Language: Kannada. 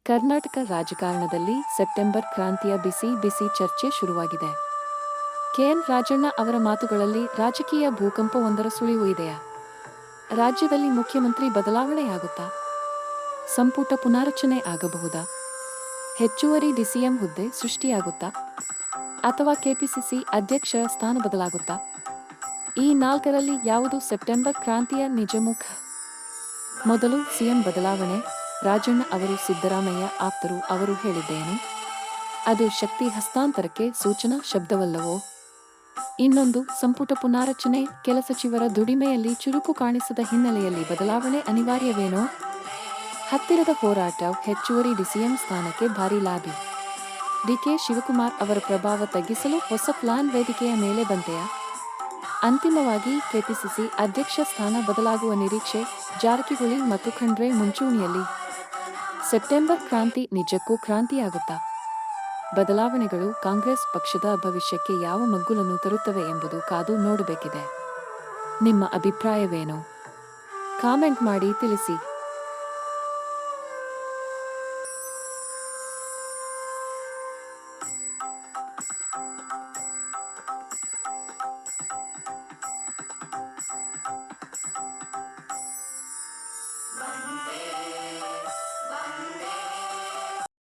ಕರ್ನಾಟಕ ರಾಜಕಾರಣದಲ್ಲಿ ಸೆಪ್ಟೆಂಬರ್ ಕ್ರಾಂತಿಯ ಬಿಸಿ ಬಿಸಿ ಚರ್ಚೆ ಶುರುವಾಗಿದೆ. ಕೆಎನ್ ರಾಜಣ್ಣ ಅವರ ಮಾತುಗಳಲ್ಲಿ ರಾಜಕೀಯ ಭೂಕಂಪವೊಂದರ ಸುಳಿವು ಇದೆಯಾ? ರಾಜ್ಯದಲ್ಲಿ ಮುಖ್ಯಮಂತ್ರಿ ಬದಲಾವಣೆಯಾಗುತ್ತಾ? ಸಂಪುಟ ಪುನಾರಚನೆ ಆಗಬಹುದಾ? ಹೆಚ್ಚುವರಿ ಡಿಸಿಎಂ ಹುದ್ದೆ ಸೃಷ್ಟಿಯಾಗುತ್ತಾ? ಅಥವಾ ಕೆಪಿಸಿಸಿ ಅಧ್ಯಕ್ಷ ಸ್ಥಾನ ಬದಲಾಗುತ್ತಾ? ಈ ನಾಲ್ಕರಲ್ಲಿ ಯಾವುದು ಸೆಪ್ಟೆಂಬರ್ ಕ್ರಾಂತಿಯ ನಿಜ ಮುಖ? ಮೊದಲು ಸಿಎಂ ಬದಲಾವಣೆ. ರಾಜಣ್ಣ ಅವರು ಸಿದ್ದರಾಮಯ್ಯ ಆಪ್ತರು. ಅವರು ಹೇಳಿದ್ದೇನು? ಅದು ಶಕ್ತಿ ಹಸ್ತಾಂತರಕ್ಕೆ ಸೂಚನಾ ಶಬ್ದವಲ್ಲವೋ? ಇನ್ನೊಂದು, ಸಂಪುಟ ಪುನಾರಚನೆ. ಕೆಲ ಸಚಿವರ ದುಡಿಮೆಯಲ್ಲಿ ಚುರುಕು ಕಾಣಿಸದ ಹಿನ್ನೆಲೆಯಲ್ಲಿ ಬದಲಾವಣೆ ಅನಿವಾರ್ಯವೇನೋ? ಹತ್ತಿರದ ಹೋರಾಟ. ಹೆಚ್ಚುವರಿ ಡಿಸಿಎಂ ಸ್ಥಾನಕ್ಕೆ ಭಾರೀ ಲಾಬಿ. ಡಿಕೆ ಶಿವಕುಮಾರ್ ಅವರ ಪ್ರಭಾವ ತಗ್ಗಿಸಲು ಹೊಸ ಪ್ಲಾನ್ ವೇದಿಕೆಯ ಮೇಲೆ ಬಂತೆಯಾ? ಅಂತಿಮವಾಗಿ ಕೆಪಿಸಿಸಿ ಅಧ್ಯಕ್ಷ ಸ್ಥಾನ ಬದಲಾಗುವ ನಿರೀಕ್ಷೆ. ಜಾರಕಿಹೊಳಿ ಮತ್ತು ಖಂಡ್ರೆ ಮುಂಚೂಣಿಯಲ್ಲಿ. ಸೆಪ್ಟೆಂಬರ್ ಕ್ರಾಂತಿ ನಿಜಕ್ಕೂ ಕ್ರಾಂತಿಯಾಗುತ್ತಾ? ಬದಲಾವಣೆಗಳು ಕಾಂಗ್ರೆಸ್ ಪಕ್ಷದ ಭವಿಷ್ಯಕ್ಕೆ ಯಾವ ಮಗ್ಗುಲನ್ನು ತರುತ್ತವೆ ಎಂಬುದು ಕಾದು ನೋಡಬೇಕಿದೆ. ನಿಮ್ಮ ಅಭಿಪ್ರಾಯವೇನು? ಕಾಮೆಂಟ್ ಮಾಡಿ ತಿಳಿಸಿ.